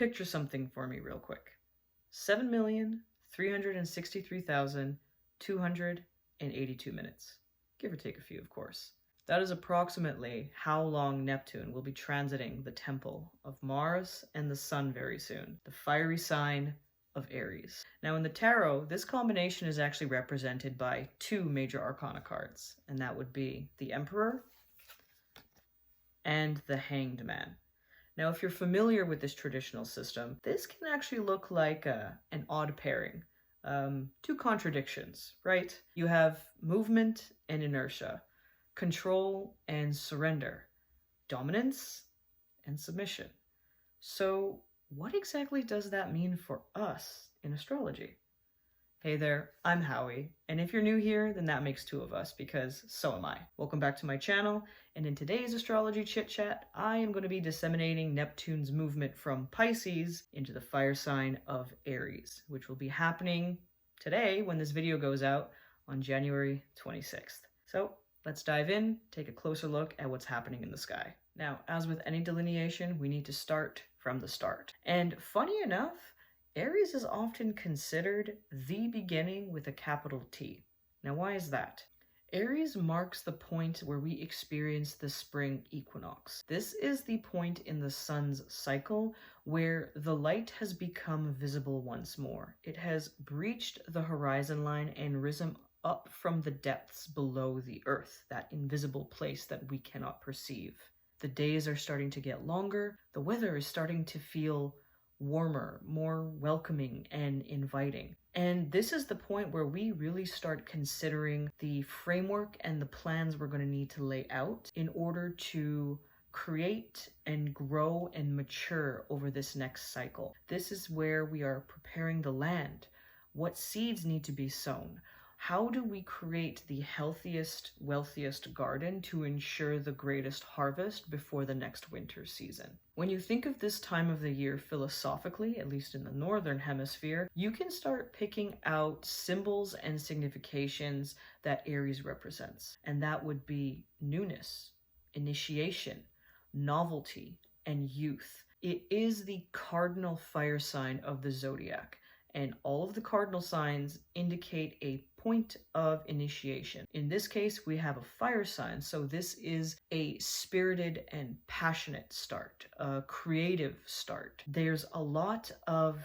Picture something for me real quick. 7,363,282 minutes. Give or take a few, of course. That is approximately how long Neptune will be transiting the temple of Mars and the Sun very soon, the fiery sign of Aries. Now in the tarot, this combination is actually represented by two major arcana cards, and that would be the Emperor and the Hanged Man. Now if you're familiar with this traditional system, this can actually look like an odd pairing. Two contradictions, right? You have movement and inertia, control and surrender, dominance and submission. So what exactly does that mean for us in astrology? Hey there, I'm Howie, and if you're new here, then that makes two of us, because so am I. Welcome back to my channel, and in today's astrology chit-chat, I am going to be disseminating Neptune's movement from Pisces into the fire sign of Aries, which will be happening today when this video goes out on January 26th. So let's dive in, take a closer look at what's happening in the sky. Now, as with any delineation, we need to start from the start. And funny enough, Aries is often considered the beginning with a capital T. Now, why is that? Aries marks the point where we experience the spring equinox. This is the point in the sun's cycle where the light has become visible once more. It has breached the horizon line and risen up from the depths below the earth, that invisible place that we cannot perceive. The days are starting to get longer. The weather is starting to feel warmer, more welcoming and inviting. And this is the point where we really start considering the framework and the plans we're going to need to lay out in order to create and grow and mature over this next cycle. This is where we are preparing the land. What seeds need to be sown? How do we create the healthiest, wealthiest garden to ensure the greatest harvest before the next winter season? When you think of this time of the year philosophically, at least in the northern hemisphere, you can start picking out symbols and significations that Aries represents. And that would be newness, initiation, novelty, and youth. It is the cardinal fire sign of the zodiac. And all of the cardinal signs indicate a point of initiation. In this case, we have a fire sign, so this is a spirited and passionate start, a creative start. There's a lot of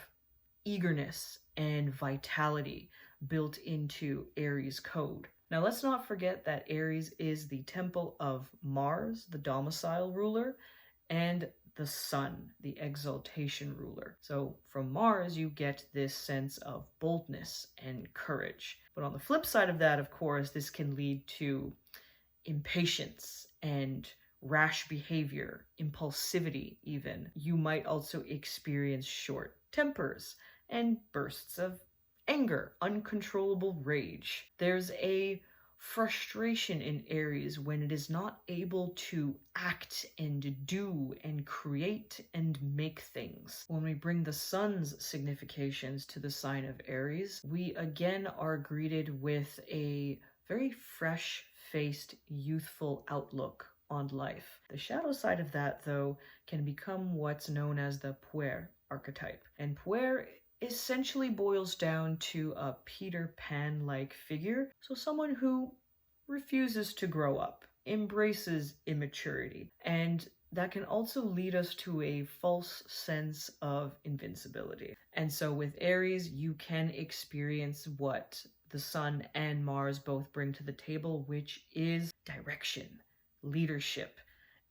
eagerness and vitality built into Aries code. Now, let's not forget that Aries is the temple of Mars, the domicile ruler, and the sun, the exaltation ruler. So from Mars, you get this sense of boldness and courage. But on the flip side of that, of course, this can lead to impatience and rash behavior, impulsivity even. You might also experience short tempers and bursts of anger, uncontrollable rage. There's a frustration in Aries when it is not able to act and do and create and make things. When we bring the sun's significations to the sign of Aries, we again are greeted with a very fresh-faced, youthful outlook on life. The shadow side of that, though, can become what's known as the puer archetype. And puer essentially boils down to a Peter Pan-like figure, so someone who refuses to grow up, embraces immaturity, and that can also lead us to a false sense of invincibility. And so with Aries, you can experience what the Sun and Mars both bring to the table, which is direction, leadership,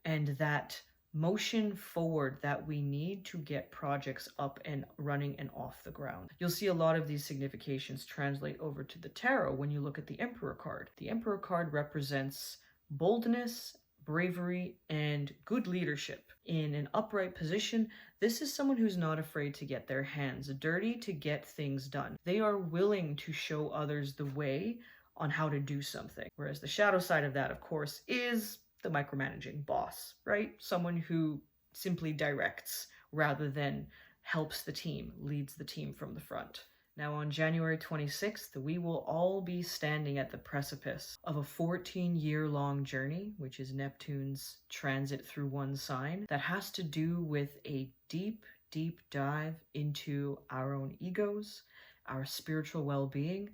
and that motion forward that we need to get projects up and running and off the ground. You'll see a lot of these significations translate over to the tarot when you look at the Emperor card. The Emperor card represents boldness, bravery, and good leadership. In an upright position, this is someone who's not afraid to get their hands dirty to get things done. They are willing to show others the way on how to do something. Whereas the shadow side of that, of course, is the micromanaging boss, right? Someone who simply directs rather than helps the team, leads the team from the front. Now on January 26th, we will all be standing at the precipice of a 14-year-long journey, which is Neptune's transit through one sign, that has to do with a deep, deep dive into our own egos, our spiritual well-being,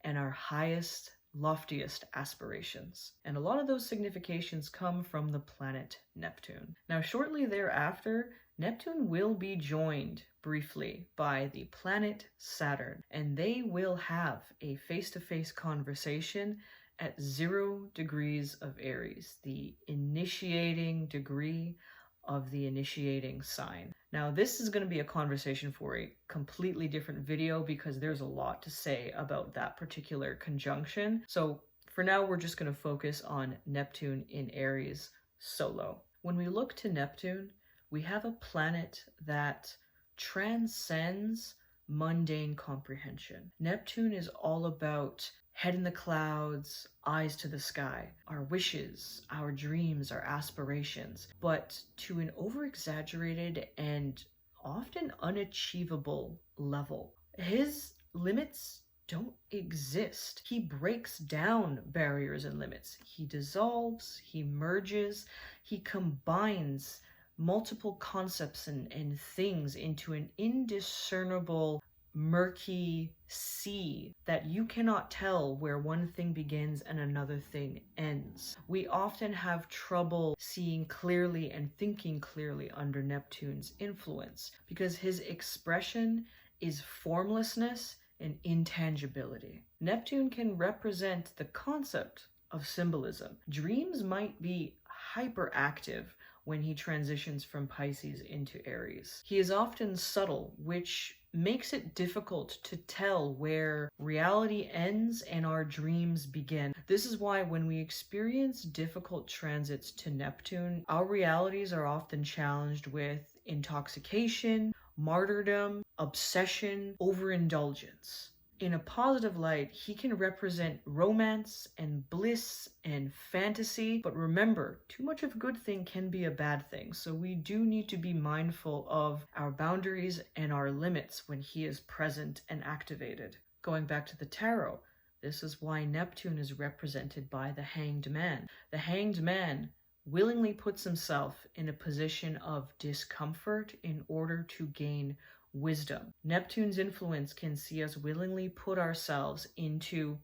and our highest, loftiest aspirations. And a lot of those significations come from the planet Neptune. Now, shortly thereafter, Neptune will be joined briefly by the planet Saturn, and they will have a face-to-face conversation at 0 degrees of Aries, the initiating degree of the initiating sign. Now, this is going to be a conversation for a completely different video because there's a lot to say about that particular conjunction. So for now, we're just going to focus on Neptune in Aries solo. When we look to Neptune, we have a planet that transcends mundane comprehension. Neptune is all about head in the clouds, eyes to the sky, our wishes, our dreams, our aspirations, but to an over-exaggerated and often unachievable level. His limits don't exist. He breaks down barriers and limits. He dissolves, he merges, he combines multiple concepts and things into an indiscernible, murky sea that you cannot tell where one thing begins and another thing ends. We often have trouble seeing clearly and thinking clearly under Neptune's influence because his expression is formlessness and intangibility. Neptune can represent the concept of symbolism. Dreams might be hyperactive when he transitions from Pisces into Aries. He is often subtle, which makes it difficult to tell where reality ends and our dreams begin. This is why when we experience difficult transits to Neptune, our realities are often challenged with intoxication, martyrdom, obsession, overindulgence. In a positive light, he can represent romance and bliss and fantasy, but remember, too much of a good thing can be a bad thing, so we do need to be mindful of our boundaries and our limits when he is present and activated. Going back to the tarot, this is why Neptune is represented by the Hanged Man. The Hanged Man willingly puts himself in a position of discomfort in order to gain wisdom. Neptune's influence can see us willingly put ourselves into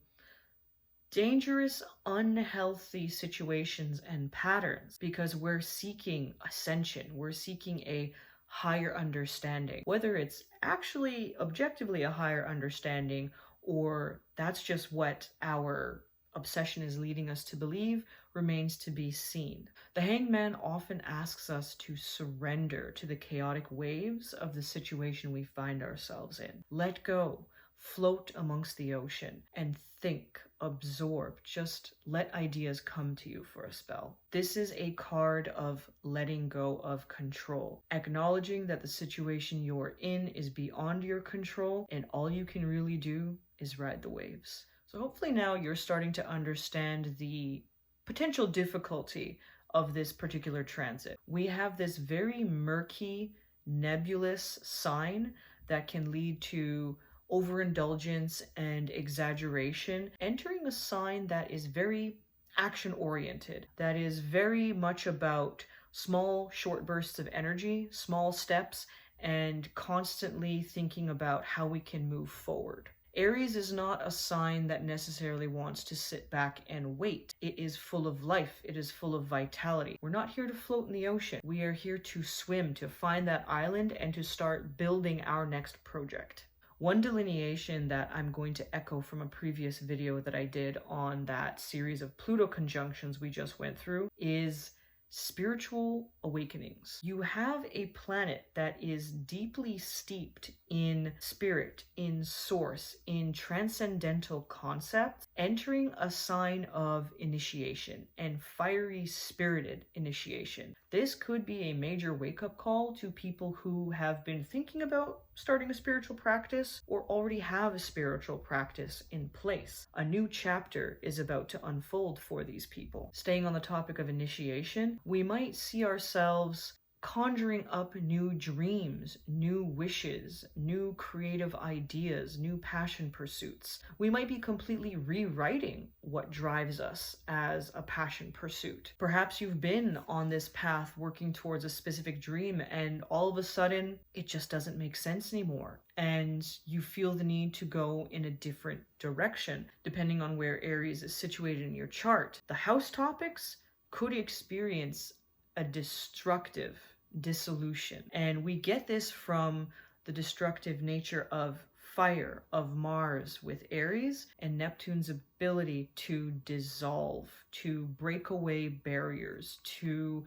dangerous, unhealthy situations and patterns because we're seeking ascension. We're seeking a higher understanding. Whether it's actually objectively a higher understanding or that's just what our obsession is leading us to believe remains to be seen. The Hanged Man often asks us to surrender to the chaotic waves of the situation we find ourselves in. Let go, float amongst the ocean, and think, absorb, just let ideas come to you for a spell. This is a card of letting go of control, acknowledging that the situation you're in is beyond your control and all you can really do is ride the waves. So hopefully now you're starting to understand the potential difficulty of this particular transit. We have this very murky, nebulous sign that can lead to overindulgence and exaggeration, entering a sign that is very action-oriented, that is very much about small, short bursts of energy, small steps, and constantly thinking about how we can move forward. Aries is not a sign that necessarily wants to sit back and wait. It is full of life. It is full of vitality. We're not here to float in the ocean. We are here to swim, to find that island, and to start building our next project. One delineation that I'm going to echo from a previous video that I did on that series of Pluto conjunctions we just went through is spiritual awakenings. You have a planet that is deeply steeped in spirit, in source, in transcendental concepts, entering a sign of initiation and fiery spirited initiation. This could be a major wake-up call to people who have been thinking about starting a spiritual practice or already have a spiritual practice in place. A new chapter is about to unfold for these people. Staying on the topic of initiation, we might see ourselves conjuring up new dreams, new wishes, new creative ideas, new passion pursuits. We might be completely rewriting what drives us as a passion pursuit. Perhaps you've been on this path working towards a specific dream and all of a sudden it just doesn't make sense anymore. And you feel the need to go in a different direction, depending on where Aries is situated in your chart. The house topics could experience a destructive dissolution. And we get this from the destructive nature of fire, of Mars with Aries, and Neptune's ability to dissolve, to break away barriers, to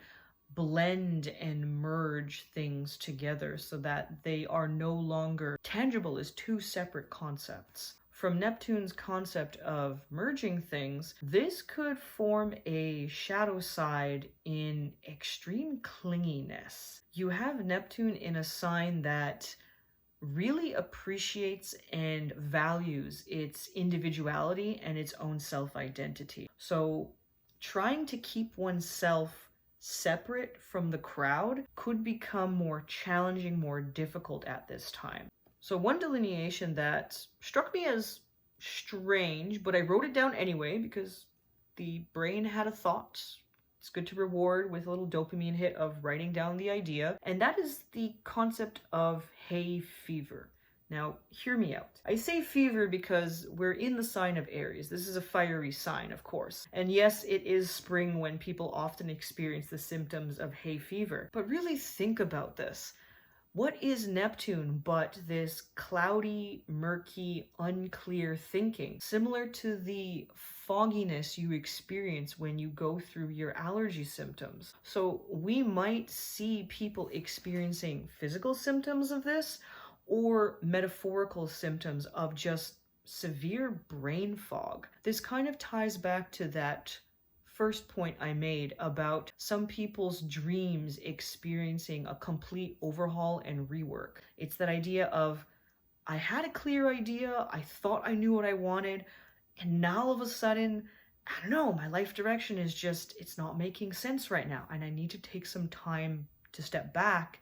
blend and merge things together so that they are no longer tangible as two separate concepts. From Neptune's concept of merging things, this could form a shadow side in extreme clinginess. You have Neptune in a sign that really appreciates and values its individuality and its own self-identity. So trying to keep oneself separate from the crowd could become more challenging, more difficult at this time. So one delineation that struck me as strange, but I wrote it down anyway because the brain had a thought. It's good to reward with a little dopamine hit of writing down the idea, and that is the concept of hay fever. Now, hear me out. I say fever because we're in the sign of Aries. This is a fiery sign, of course. And yes, it is spring when people often experience the symptoms of hay fever. But really think about this. What is Neptune but this cloudy, murky, unclear thinking, similar to the fogginess you experience when you go through your allergy symptoms? So we might see people experiencing physical symptoms of this or metaphorical symptoms of just severe brain fog. This kind of ties back to that first point I made about some people's dreams experiencing a complete overhaul and rework. It's that idea of, I had a clear idea, I thought I knew what I wanted, and now all of a sudden, I don't know, my life direction is just, it's not making sense right now, and I need to take some time to step back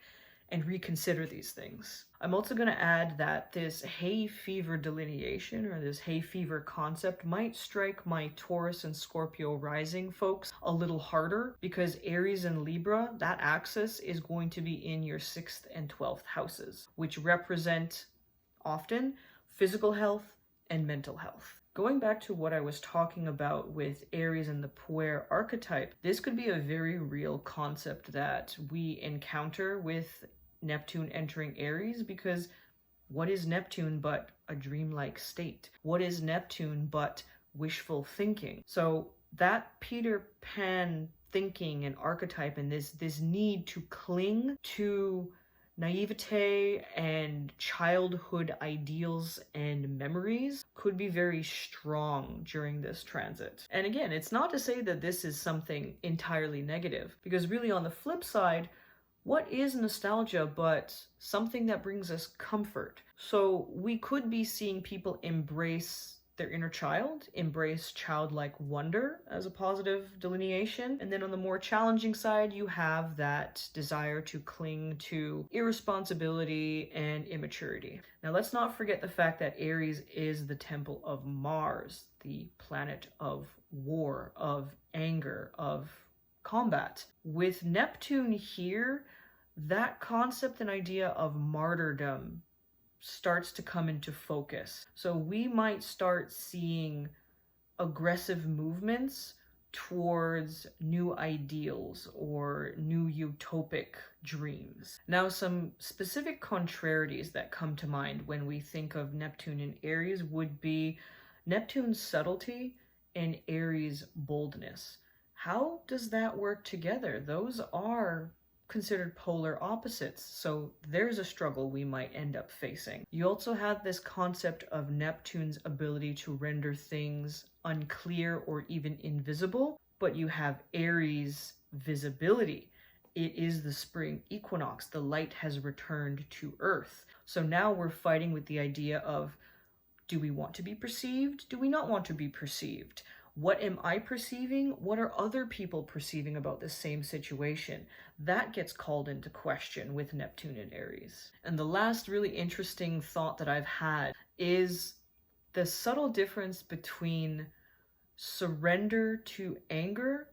and reconsider these things. I'm also going to add that this hay fever delineation or this hay fever concept might strike my Taurus and Scorpio rising folks a little harder because Aries and Libra, that axis is going to be in your 6th and 12th houses, which represent often physical health and mental health. Going back to what I was talking about with Aries and the puer archetype, this could be a very real concept that we encounter with Neptune entering Aries, because what is Neptune but a dreamlike state? What is Neptune but wishful thinking? So that Peter Pan thinking and archetype and this need to cling to naivete and childhood ideals and memories could be very strong during this transit. And again, it's not to say that this is something entirely negative, because really on the flip side, what is nostalgia but something that brings us comfort? So we could be seeing people embrace their inner child, embrace childlike wonder as a positive delineation. And then on the more challenging side, you have that desire to cling to irresponsibility and immaturity. Now, let's not forget the fact that Aries is the temple of Mars, the planet of war, of anger, of combat. With Neptune here, that concept and idea of martyrdom starts to come into focus. So we might start seeing aggressive movements towards new ideals or new utopic dreams. Now, some specific contrarieties that come to mind when we think of Neptune in Aries would be Neptune's subtlety and Aries' boldness. How does that work together? Those are considered polar opposites, so there's a struggle we might end up facing. You also have this concept of Neptune's ability to render things unclear or even invisible, but you have Aries' visibility. It is the spring equinox. The light has returned to Earth. So now we're fighting with the idea of, do we want to be perceived? Do we not want to be perceived? What am I perceiving? What are other people perceiving about the same situation? That gets called into question with Neptune and Aries. And the last really interesting thought that I've had is the subtle difference between surrender to anger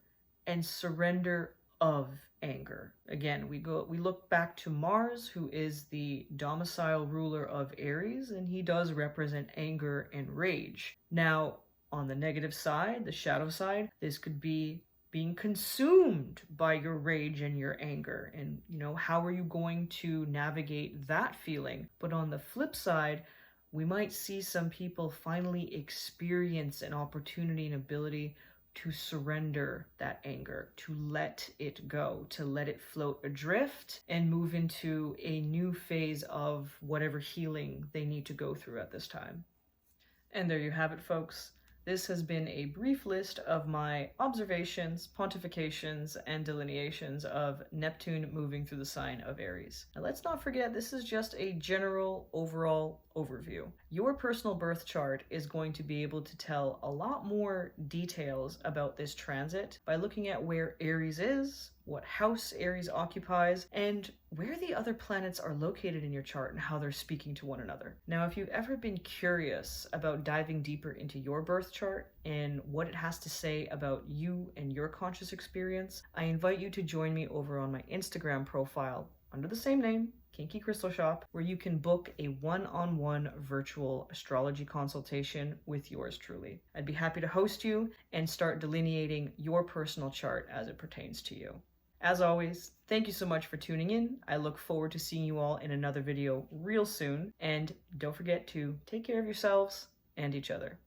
and surrender of anger. Again, we look back to Mars, who is the domicile ruler of Aries, and he does represent anger and rage. Now, on the negative side, the shadow side, this could be being consumed by your rage and your anger, and how are you going to navigate that feeling? But on the flip side, we might see some people finally experience an opportunity and ability to surrender that anger, to let it go, to let it float adrift and move into a new phase of whatever healing they need to go through at this time. And there you have it, folks. This has been a brief list of my observations, pontifications, and delineations of Neptune moving through the sign of Aries. Now let's not forget, this is just a general overall overview. Your personal birth chart is going to be able to tell a lot more details about this transit by looking at where Aries is, what house Aries occupies, and where the other planets are located in your chart and how they're speaking to one another. Now, if you've ever been curious about diving deeper into your birth chart and what it has to say about you and your conscious experience, I invite you to join me over on my Instagram profile under the same name, Kinky Crystal Shop, where you can book a one-on-one virtual astrology consultation with yours truly. I'd be happy to host you and start delineating your personal chart as it pertains to you. As always, thank you so much for tuning in. I look forward to seeing you all in another video real soon. And don't forget to take care of yourselves and each other.